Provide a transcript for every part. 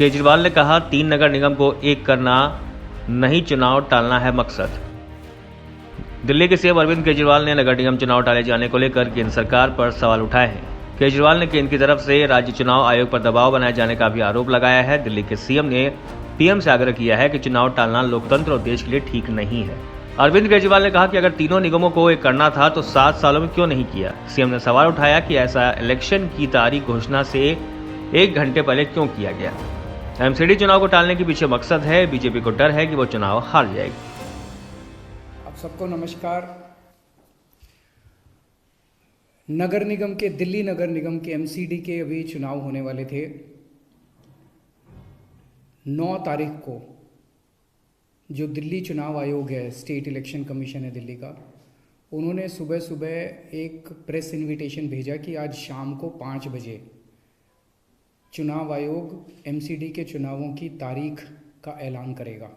केजरीवाल ने कहा 3 नगर निगम को एक करना नहीं, चुनाव टालना है मकसद। दिल्ली के सीएम अरविंद केजरीवाल ने नगर निगम चुनाव टाले जाने को लेकर केंद्र सरकार पर सवाल उठाए हैं। केजरीवाल ने केंद्र की तरफ से राज्य चुनाव आयोग पर दबाव बनाए जाने का भी आरोप लगाया है। दिल्ली के सीएम ने पीएम से आग्रह किया है कि चुनाव टालना लोकतंत्र और देश के लिए ठीक नहीं है। अरविंद केजरीवाल ने कहा कि अगर तीनों निगमों को एक करना था तो 7 सालों में क्यों नहीं किया। सीएम ने सवाल उठाया कि ऐसा इलेक्शन की तारीख घोषणा से 1 घंटे पहले क्यों किया गया। एमसीडी चुनाव को टालने के पीछे मकसद है, बीजेपी को डर है कि वो चुनाव हार जाएगी। आप सबको नमस्कार। नगर निगम के, दिल्ली नगर निगम के एमसीडी के अभी चुनाव होने वाले थे। 9 तारीख को जो दिल्ली चुनाव आयोग है, स्टेट इलेक्शन कमीशन है दिल्ली का, उन्होंने सुबह सुबह एक प्रेस इनविटेशन भेजा कि आज शाम को 5 बजे चुनाव आयोग एमसीडी के चुनावों की तारीख का ऐलान करेगा,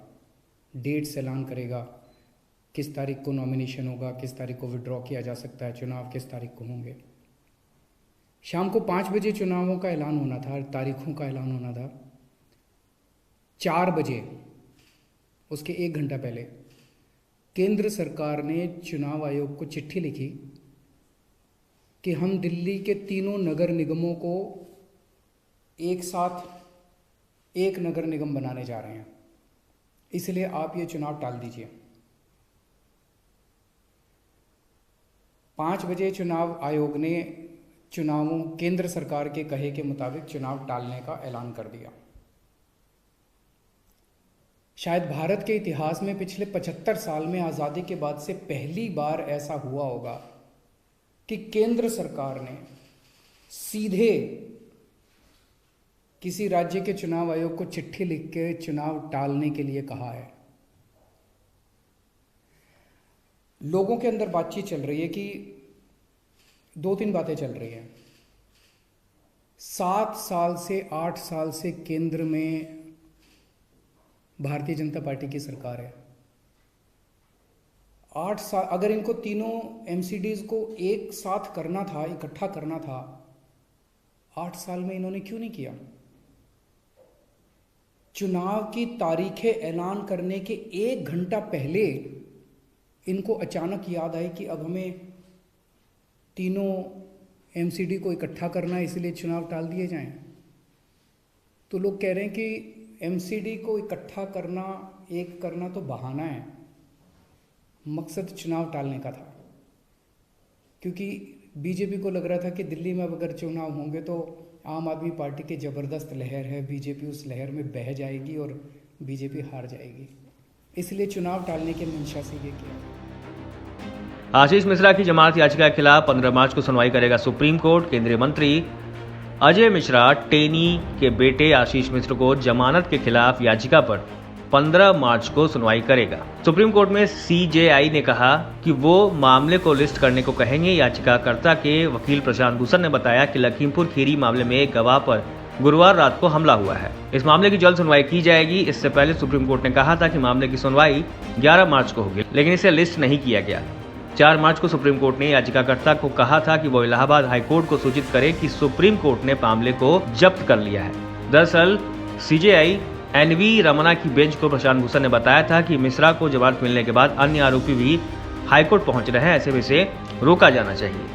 डेट्स ऐलान करेगा, किस तारीख को नॉमिनेशन होगा, किस तारीख को विड्रॉ किया जा सकता है, चुनाव किस तारीख को होंगे। शाम को 5 बजे चुनावों का ऐलान होना था, तारीखों का ऐलान होना था। 4 बजे, उसके 1 घंटा पहले, केंद्र सरकार ने चुनाव आयोग को चिट्ठी लिखी कि हम दिल्ली के तीनों नगर निगमों को एक साथ एक नगर निगम बनाने जा रहे हैं, इसलिए आप ये चुनाव टाल दीजिए। 5 बजे चुनाव आयोग ने चुनावों, केंद्र सरकार के कहे के मुताबिक चुनाव टालने का ऐलान कर दिया। शायद भारत के इतिहास में पिछले 75 साल में, आज़ादी के बाद से पहली बार ऐसा हुआ होगा कि केंद्र सरकार ने सीधे किसी राज्य के चुनाव आयोग को चिट्ठी लिख के चुनाव टालने के लिए कहा है। लोगों के अंदर बातचीत चल रही है कि 2-3 बातें चल रही हैं। 7 साल से 8 साल से केंद्र में भारतीय जनता पार्टी की सरकार है। 8 साल, अगर इनको तीनों एमसीडीज को एक साथ करना था, इकट्ठा करना था, 8 साल में इन्होंने क्यों नहीं किया। चुनाव की तारीखें ऐलान करने के 1 घंटा पहले इनको अचानक याद आई कि अब हमें तीनों एमसीडी को इकट्ठा करना है, इसलिए चुनाव टाल दिए जाएं। तो लोग कह रहे हैं कि एमसीडी को इकट्ठा करना, एक करना तो बहाना है, मकसद चुनाव टालने का था। क्योंकि बीजेपी को लग रहा था कि दिल्ली में अगर चुनाव होंगे तो आम आदमी पार्टी की ज़बरदस्त लहर है, बीजेपी उस लहर में बह जाएगी और बीजेपी हार जाएगी, इसलिए चुनाव टालने के मंशा से ये किया। आशीष मिश्रा की जमानत याचिका के खिलाफ 15 मार्च को सुनवाई करेगा सुप्रीम कोर्ट। केंद्रीय मंत्री अजय मिश्रा टेनी के बेटे आशीष मिश्रा को जमानत के खिलाफ याचिका पर 15 मार्च को सुनवाई करेगा। सुप्रीम कोर्ट में सीजेआई ने कहा कि वो मामले को लिस्ट करने को कहेंगे। याचिकाकर्ता के वकील प्रशांत भूषण ने बताया कि लखीमपुर खीरी मामले में एक गवाह पर गुरुवार रात को हमला हुआ है। इस मामले की जल्द सुनवाई की जाएगी। इससे पहले सुप्रीम कोर्ट ने कहा था कि मामले की सुनवाई 11 मार्च को होगी, लेकिन इसे लिस्ट नहीं किया गया। 4 मार्च को सुप्रीम कोर्ट ने याचिकाकर्ता को कहा था कि वो इलाहाबाद हाई कोर्ट को सूचित करे कि सुप्रीम कोर्ट ने मामले को जब्त कर लिया है। दरअसल सीजेआई एनवी रमना की बेंच को प्रशांत भूषण ने बताया था कि मिश्रा को जमानत मिलने के बाद अन्य आरोपी भी हाईकोर्ट पहुंच रहे हैं, ऐसे में इसे रोका जाना चाहिए।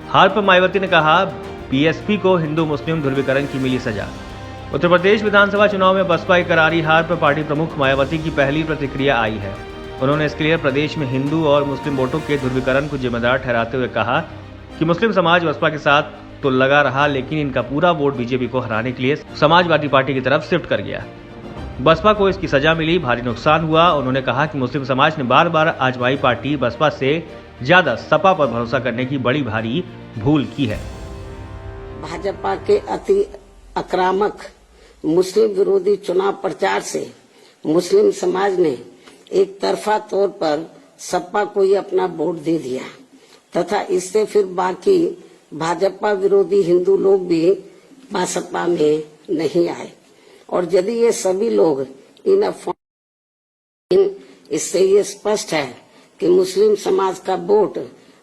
हार पर मायावती ने कहा बीएसपी को हिंदू मुस्लिम ध्रुवीकरण की मिली सजा। उत्तर प्रदेश विधानसभा चुनाव में बसपा की करारी हार पर पार्टी प्रमुख मायावती की पहली प्रतिक्रिया आई है। उन्होंने इसके लिए प्रदेश में हिंदू और मुस्लिम वोटों के ध्रुवीकरण को जिम्मेदार ठहराते हुए कहा कि मुस्लिम समाज बसपा के साथ तो लगा रहा, लेकिन इनका पूरा वोट बीजेपी को हराने के लिए समाजवादी पार्टी की तरफ शिफ्ट कर गया। बसपा को इसकी सजा मिली, भारी नुकसान हुआ। उन्होंने कहा कि मुस्लिम समाज ने बार बार आजमाई पार्टी बसपा से ज्यादा सपा पर भरोसा करने की बड़ी भारी भूल की है। भाजपा के अति आक्रामक मुस्लिम विरोधी चुनाव प्रचार से मुस्लिम समाज ने एक तरफा तौर पर सपा को ही अपना वोट दे दिया तथा इससे फिर बाकी भाजपा विरोधी हिंदू लोग भी बसपा में नहीं आए। और यदि ये सभी लोग इससे ये स्पष्ट है कि मुस्लिम समाज का वोट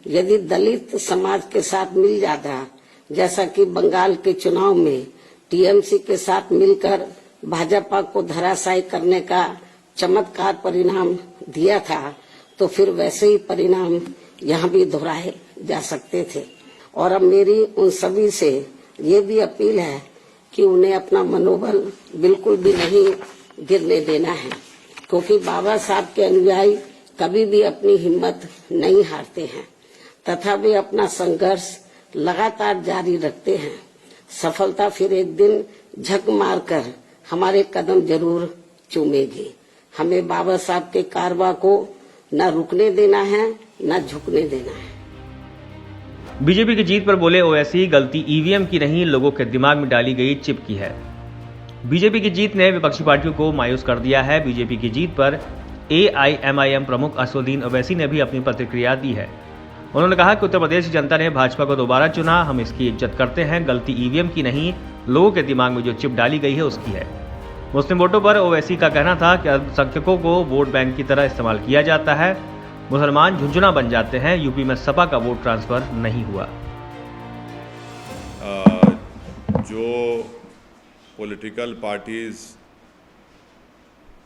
यदि दलित समाज के साथ मिल जाता, जैसा कि बंगाल के चुनाव में टीएमसी के साथ मिलकर भाजपा को धराशायी करने का चमत्कार परिणाम दिया था, तो फिर वैसे ही परिणाम यहाँ भी दोहराए जा सकते थे। और अब मेरी उन सभी से ये भी अपील है कि उन्हें अपना मनोबल बिल्कुल भी नहीं गिरने देना है, क्योंकि बाबा साहब के अनुयायी कभी भी अपनी हिम्मत नहीं हारते हैं तथा वे अपना संघर्ष लगातार जारी रखते हैं। सफलता फिर एक दिन झक मारकर हमारे कदम जरूर चूमेगी। हमें बाबा साहब के कारवा को न रुकने देना है, न झुकने देना है। बीजेपी की जीत पर बोले ओवैसी, गलती ईवीएम की नहीं, लोगों के दिमाग में डाली गई चिप की है। बीजेपी की जीत ने विपक्षी पार्टियों को मायूस कर दिया है। बीजेपी की जीत पर एआईएमआईएम प्रमुख असदुद्दीन ओवैसी ने भी अपनी प्रतिक्रिया दी है। उन्होंने कहा कि उत्तर प्रदेश की जनता ने भाजपा को दोबारा चुना, हम इसकी इज्जत करते हैं। गलती ईवीएम की नहीं, लोगों के दिमाग में जो चिप डाली गई है उसकी है। मुस्लिम वोटों पर ओवैसी का कहना था कि अल्पसंख्यकों को वोट बैंक की तरह इस्तेमाल किया जाता है, मुसलमान झुंझुना बन जाते हैं। यूपी में सपा का वोट ट्रांसफर नहीं हुआ। जो पॉलिटिकल पार्टीज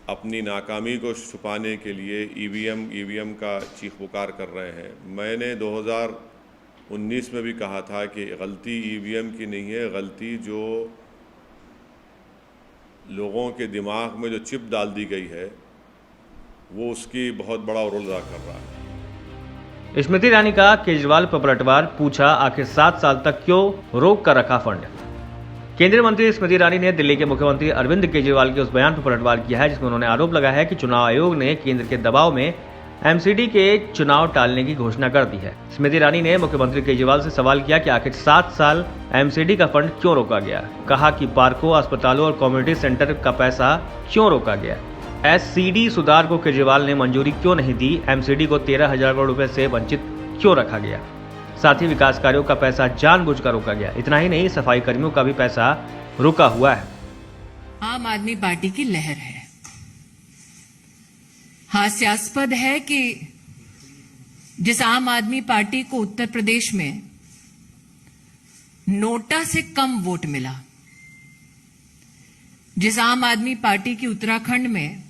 अपनी नाकामी को छुपाने के लिए ईवीएम का चीख पुकार कर रहे हैं, मैंने 2019 में भी कहा था कि गलती ईवीएम की नहीं है, गलती जो लोगों के दिमाग में जो चिप डाल दी गई है वो उसकी बहुत बड़ा रोल अदा कर रहा है। स्मृति ईरानी का केजरीवाल पर पलटवार, पूछा आखिर 7 साल तक क्यों रोक कर रखा फंड। केंद्रीय मंत्री स्मृति ईरानी ने दिल्ली के मुख्यमंत्री अरविंद केजरीवाल के उस बयान पर पलटवार किया है जिसमें उन्होंने आरोप लगाया है कि चुनाव आयोग ने केंद्र के दबाव में एमसीडी के चुनाव टालने की घोषणा कर दी है। स्मृति ईरानी ने मुख्यमंत्री केजरीवाल से सवाल किया कि आखिर 7 साल एमसीडी का फंड क्यों रोका गया। कहा कि पार्कों, अस्पतालों और कम्युनिटी सेंटर का पैसा क्यों रोका गया। एससीडी सुधार को केजरीवाल ने मंजूरी क्यों नहीं दी। एमसीडी को 13,000 करोड़ रुपए से वंचित क्यों रखा गया। साथ ही विकास कार्यों का पैसा जानबूझकर रोका गया। इतना ही नहीं, सफाई कर्मियों का भी पैसा रुका हुआ है। आम आदमी पार्टी की लहर है। हास्यास्पद है कि जिस आम आदमी पार्टी को उत्तर प्रदेश में नोटा से कम वोट मिला, जिस आम आदमी पार्टी की उत्तराखंड में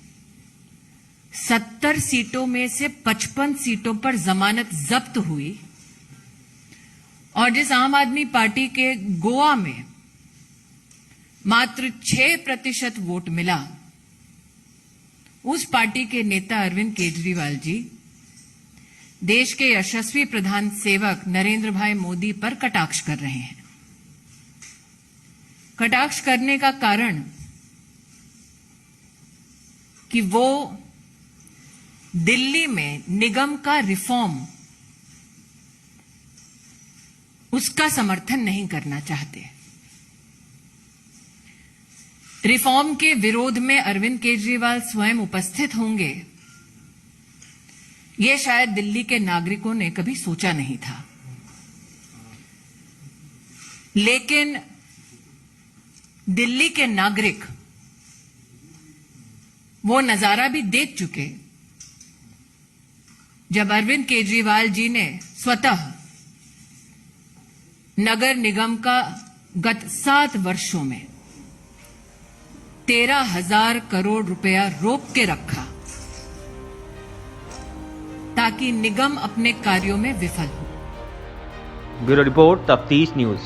70 सीटों में से 55 सीटों पर जमानत जब्त हुई, और जिस आम आदमी पार्टी के गोवा में मात्र 6% वोट मिला, उस पार्टी के नेता अरविंद केजरीवाल जी देश के यशस्वी प्रधान सेवक नरेंद्र भाई मोदी पर कटाक्ष कर रहे हैं। कटाक्ष करने का कारण कि वो दिल्ली में निगम का रिफॉर्म, उसका समर्थन नहीं करना चाहते। रिफॉर्म के विरोध में अरविंद केजरीवाल स्वयं उपस्थित होंगे, यह शायद दिल्ली के नागरिकों ने कभी सोचा नहीं था। लेकिन दिल्ली के नागरिक वो नजारा भी देख चुके जब अरविंद केजरीवाल जी ने स्वतः नगर निगम का गत 7 वर्षों में 13,000 करोड़ रुपया रोक के रखा ताकि निगम अपने कार्यों में विफल हो। ब्यूरो रिपोर्ट, तफ्तीश न्यूज।